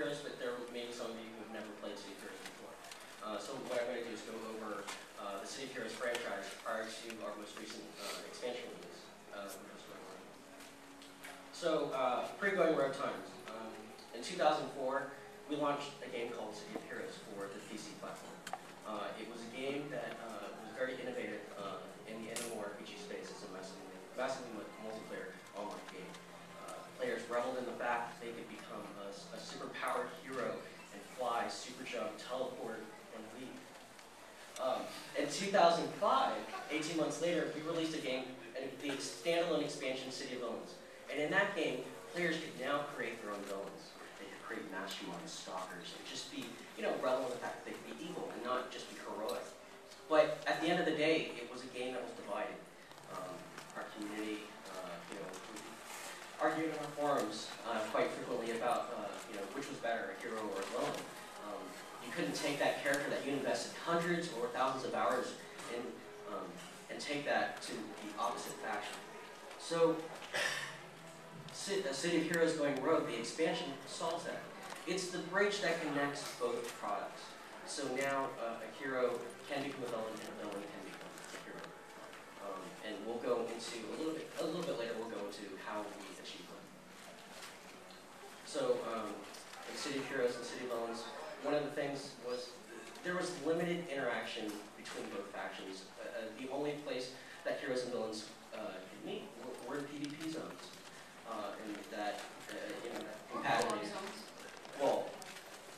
Heroes, but there may be some of you who have never played City of Heroes before. So what I'm going to do is go over the City of Heroes franchise prior to our most recent expansion release. So, pre-going road times. In 2004, we launched a game called City of Heroes for the PC platform. It was a game that was very innovative in the MMORPG space. It's a massively multiplayer online game. Players reveled in the fact that they could become a super-powered hero and fly, super jump, teleport, and leap. In 2005, 18 months later, we released a game, the standalone expansion City of Villains. And in that game, players could now create their own villains. They could create masterminds, stalkers, and just be, relevant to the fact that they could be evil and not just be heroic. But at the end of the day, it was a game that was divided. Our community, argued in our forums quite frequently about, which was better, a hero or a villain. You couldn't take that character that you invested hundreds or thousands of hours in and take that to the opposite faction. So, City of Heroes Going Rogue, the expansion solves that. It's the bridge that connects both products. So now a hero can become a villain and a villain can become a hero. And we'll go into a little bit later. We'll go into how we achieve that. So in City of Heroes and City of Villains, one of the things was there was limited interaction between both factions. The only place that heroes and villains could meet were in PvP zones. And that, compatibility. Well,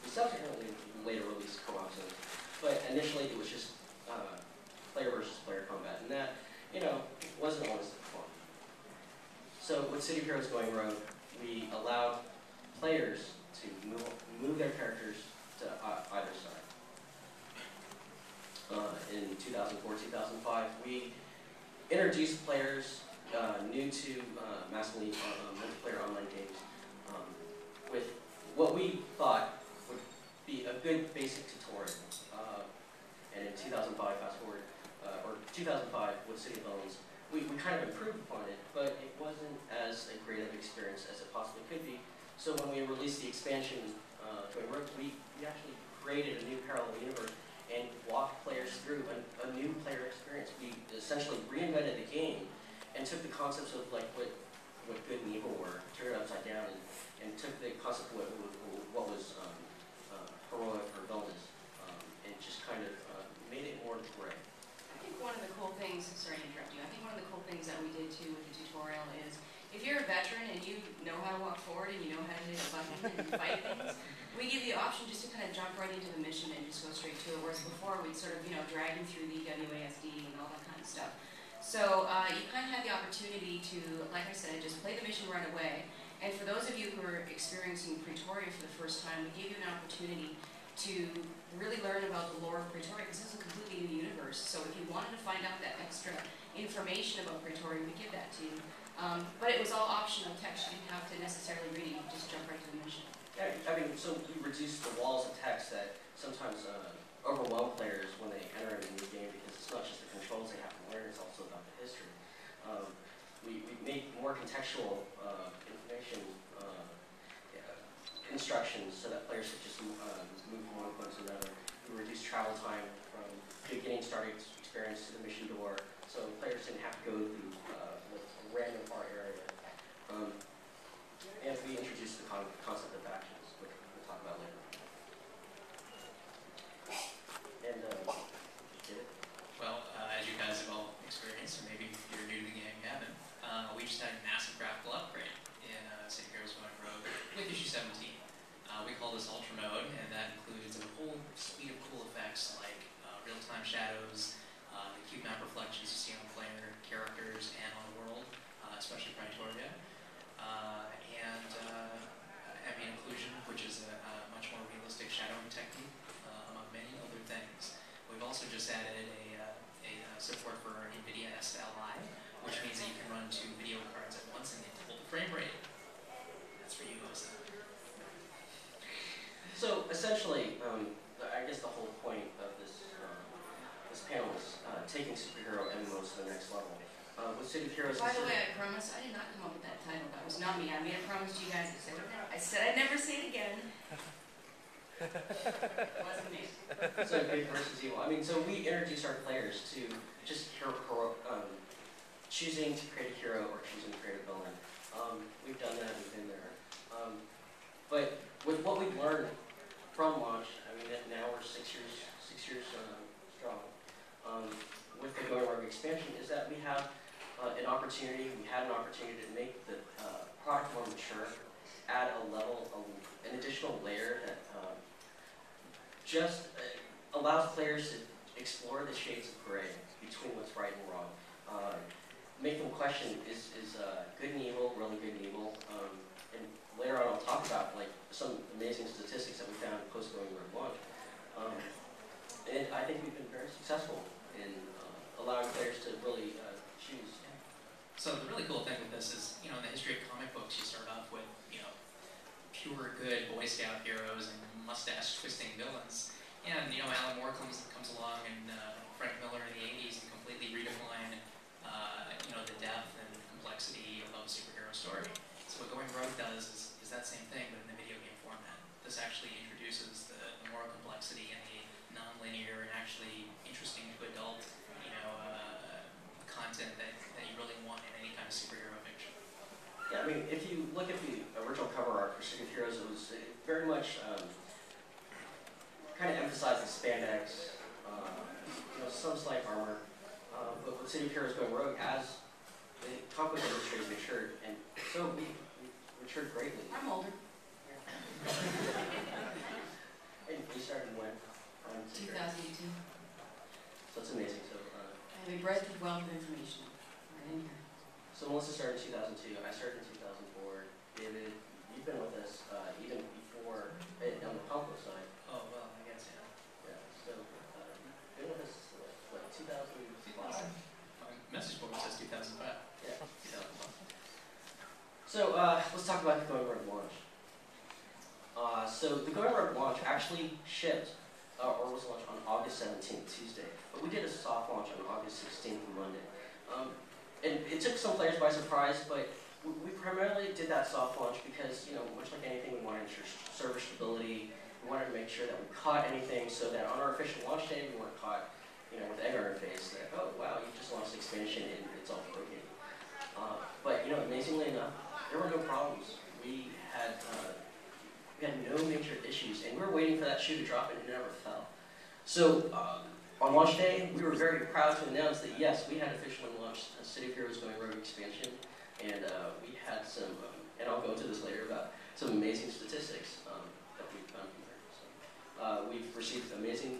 we subsequently later released co-op zones, but initially it was just player versus player combat, and that, wasn't always fun. So with City of Heroes Going Rogue, we allowed players to move their characters to either side. In 2004, 2005, we introduced players new to massively multiplayer online games with what we thought would be a good basic tutorial. And in 2005, fast forward, or 2005 with City of Villains, we kind of improved upon it, but it wasn't as a great of experience as it possibly could be. So when we released the expansion Going Rogue, we actually created a new parallel universe and walked players through a new player experience. We essentially reinvented the game and took the concepts of what good and evil were, turned it upside down, and took the concept of what was heroic or villainous, and just kind of made it more gray. I think one of the cool things, sorry to interrupt you, I think one of the cool things that we did too with the tutorial is, if you're a veteran and you know how to walk forward and you know how to hit a button and fight things, we give you the option just to kind of jump right into the mission and just go straight to it, whereas before we'd sort of, drag you through the WASD and all that kind of stuff. So you kind of had the opportunity to, like I said, just play the mission right away. And for those of you who are experiencing Pretoria for the first time, we gave you an opportunity to really learn about the lore of Pretoria, because this is a completely new universe. So if you wanted to find out that extra information about Pretoria, we give that to you. But it was all optional text. You didn't have to necessarily read it. You just jump right to the mission. Yeah, so we reduced the walls of text that sometimes overwhelm players when they enter a new game, because it's not just the controls they have to learn, it's also about the history. We made more contextual information instructions so that players could just move from one point to another. We reduced travel time from beginning starting experience to the mission door, so players didn't have to go through a random far area. And we introduced the concept of factions, which we'll talk about later. And did it? Well, as you guys have all experienced, or maybe if you're new to the game, you haven't, we just had a massive graphical upgrade in City of Heroes Going Rogue with issue 17. We call this Ultra Mode, and that includes a whole suite of cool effects like real-time shadows, the cube map reflections you see on player characters and on the world, especially Pretoria, and ambient occlusion, which is a much more realistic shadowing technique, among many other things. We've also just added a support for NVIDIA SLI, which means that you can run 2 video cards at once and get double the frame rate. That's for you, Osa. So essentially, I guess the whole point of this panel is taking superhero MMOs to the next level. with City of Heroes. By the way, I promise I did not come up with that title. That was not me. I made a promise to you guys. I said I'd never say it again. It wasn't me. So good versus evil. I mean, so we introduce our players to just choosing to create a hero or choosing to create a villain. We've done that. We've been there. But with what we've learned from launch, I mean, now we're 6 years strong. With the Going Rogue expansion, is that we have an opportunity. We had an opportunity to make the product more mature, add a level, an additional layer that just allows players to explore the shades of gray between what's right and wrong. Make them question, is good and evil really good and evil? And later on I'll talk about like some amazing statistics that we found post-Going Rogue launch. And I think we've been very successful in allowing players to really choose. So the really cool thing with this is, in the history of comic books, you start off with, pure good Boy Scout heroes and mustache-twisting villains. And, Alan Moore comes along and Frank Miller in the 80s and completely redefine, the depth and complexity of a superhero story. So what Going Rogue does is that same thing, but in the video game format. This actually introduces the moral complexity and the non-linear and actually interesting to adult, content that you really want in any kind of superhero fiction. Yeah, I mean, if you look at the original cover art for City of Heroes, it was very much kind of emphasized the spandex, some slight armor. But with City of Heroes Going Rogue, as the comic book industry has matured, and so we matured greatly. I'm older. And you started when? 2002. So it's amazing. So I have a breadth of wealth of information right in here. So Melissa started in 2002. I started in 2004. David, you've been with us even before on the Pampo side. Oh, well, I guess, yeah. Yeah. So been with us what 2005? My message board says 2005. Yeah. 2005. So let's talk about the Going Rogue launch. So the Going Rogue launch actually shipped. Or was launched on August 17th, Tuesday. But we did a soft launch on August 16th, Monday. And it took some players by surprise, but we primarily did that soft launch because, much like anything, we wanted to ensure server stability. We wanted to make sure that we caught anything so that on our official launch day, we weren't caught, with egg on our face that, oh, wow, you just launched expansion and it's all broken. But, amazingly enough, there were no problems. We had no major issues, and we were waiting for that shoe to drop, and it never fell. So on launch day, we were very proud to announce that yes, we had officially launched a City of Heroes Going Rogue expansion, and we had some, and I'll go into this later, about some amazing statistics that we found from there. So, we've received amazing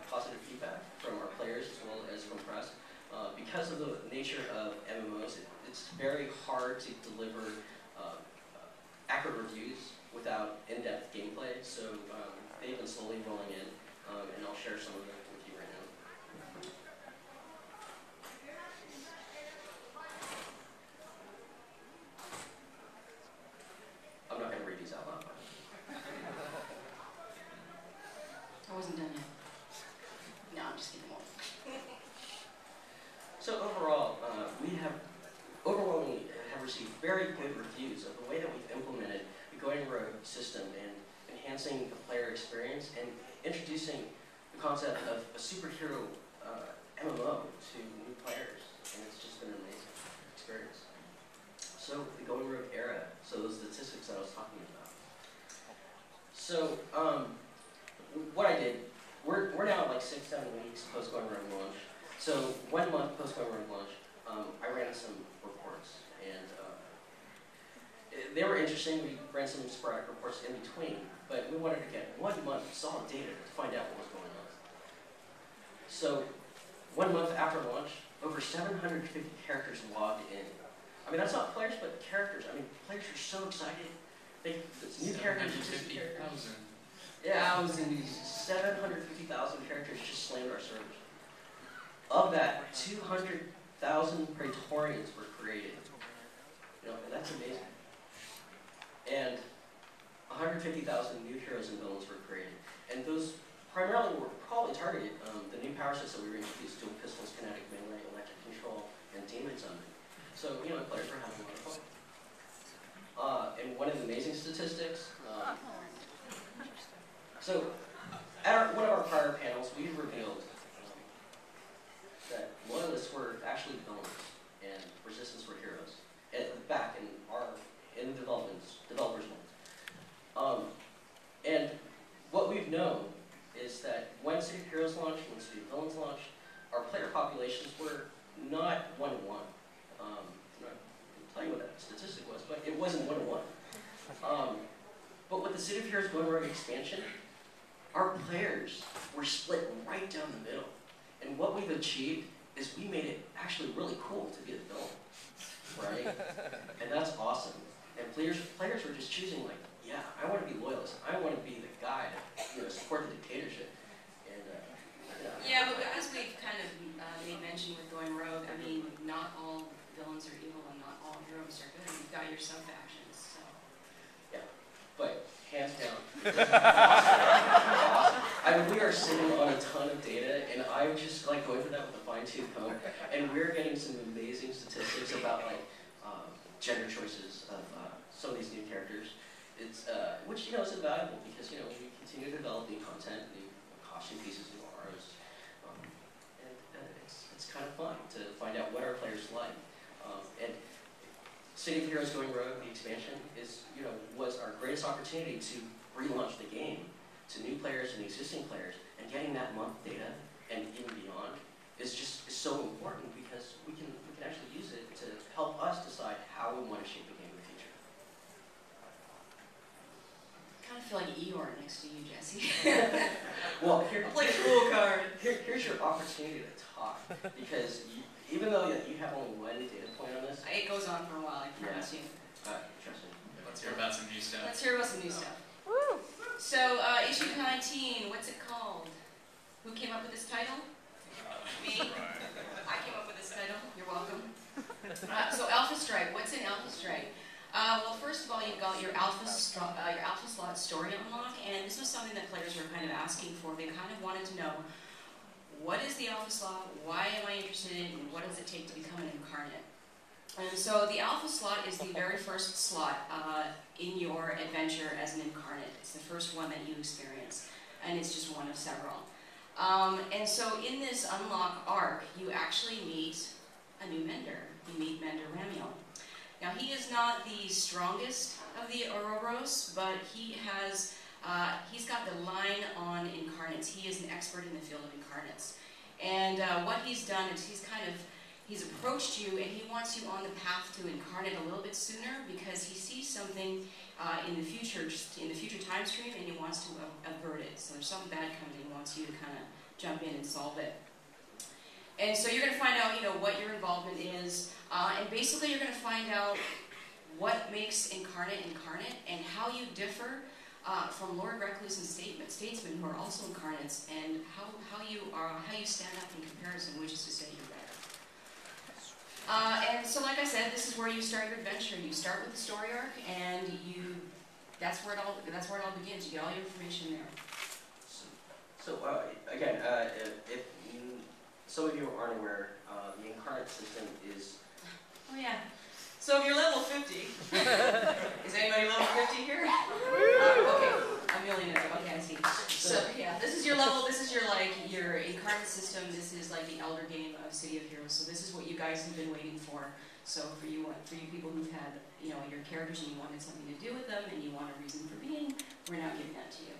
positive feedback from our players as well as from press. Because of the nature of MMOs, it's very hard to deliver accurate reviews without in-depth gameplay, so they've been slowly rolling in, and I'll share some of them with you right now. I'm not going to read these out loud. I wasn't done yet. No, I'm just kidding. So overall, we have overwhelmingly received very good reviews of the way that we've implemented the Going Rogue system and enhancing the player experience and introducing the concept of a superhero MMO to new players, and it's just been an amazing experience. So the Going Rogue era, so those statistics that I was talking about. So what I did, we're now like 6-7 weeks post Going Rogue launch. So 1 month post Going Rogue launch, I ran some reports, and they were interesting. We ran some sporadic reports in between, but we wanted to get 1 month of solid data to find out what was going on. So 1 month after launch, over 750 characters logged in. I mean, that's not players, but characters. I mean, players are so excited. New characters. 750,000. Yeah, 750,000 characters just slammed our servers. Of that, 200,000 Praetorians were created. And that's amazing. And 150,000 new heroes and villains were created. And those primarily were probably targeted the new power sets that we introduced: dual pistols, kinetic melee, electric control, and demon summon. So, players were having a lot of fun. And one of the amazing statistics, so at one of our prior panels, we revealed that loyalists were actually villains and resistance were heroes. Back in the developers mode. And what we've known is that when City of Heroes launched, when City of Villains launched, our player populations were not 1-to-1. I'm not telling you what that statistic was, but it wasn't 1-to-1. But with the City of Heroes Going Rogue expansion, our players were split right down the middle. And what we've achieved is we made it actually really cool to be a villain, right? And that's awesome. And players were just choosing like, yeah, I want to be loyalist. I want to be the guy to support the dictatorship. And yeah, but as we've kind of made mention with Going Rogue, I mean, not all villains are evil and not all heroes are good. You've got your sub-factions, so. Yeah, but hands down. Awesome. I mean, we are sitting on a ton of data, and I'm just like going through that with a fine-tooth comb, and we're getting some amazing statistics about like gender choices of some of these new characters. It's which is invaluable because we continue to develop new content, new costume pieces, new auras, and it's kind of fun to find out what our players like. And City of Heroes Going Rogue, the expansion, was our greatest opportunity to relaunch the game to new players and existing players, and getting that month data and even beyond is so important because we can actually use it to help us decide how we want to shape the game in the future. I kind of feel like Eeyore next to you, Jesse. Well, like a cool card. Here's your opportunity to talk, because even though you have only one data point on this, it goes on for a while, I promise you. Trust me. Let's hear about some new stuff. Let's hear about some new stuff. Woo! So, issue 19, what's it called? Who came up with this title? Me? I came up with this title. You're welcome. So, Alpha Strike. What's in Alpha Strike? Well, first of all, you've got your Alpha Slot story unlock, and this was something that players were kind of asking for. They kind of wanted to know, what is the Alpha Slot? Why am I interested in it? And what does it take to become an incarnate? And so the Alpha Slot is the very first slot in your adventure as an incarnate. It's the first one that you experience, and it's just one of several. And so in this unlock arc, you actually meet a new Mender. You meet Mender Ramiel. Now, he is not the strongest of the Ouroboros, but he's got the line on incarnates. He is an expert in the field of incarnates. And what he's done is he's approached you, and he wants you on the path to incarnate a little bit sooner because he sees something in the future, just in the future time stream, and he wants to avert it. So there's something bad coming, and he wants you to kind of jump in and solve it. And so you're going to find out, what your involvement is, and basically you're going to find out what makes incarnate, and how you differ from Lord Recluse and Statesman, who are also incarnates, and how you stand up in comparison, which is to say you're better. And so, like I said, this is where you start your adventure. You start with the story arc, and that's where it all begins. You get all your information there. So again, if some of you aren't aware, the incarnate system is. Oh yeah. So if you're level 50, is anybody level 50 here? Okay, I'm the only nerd. Okay, I see. So yeah, this is your level. This is your incarnate system. This is like the elder game of City of Heroes. So this is what you guys have been waiting for. So for you people who've had your characters and you wanted something to do with them and you want a reason for being, we're now giving that to you.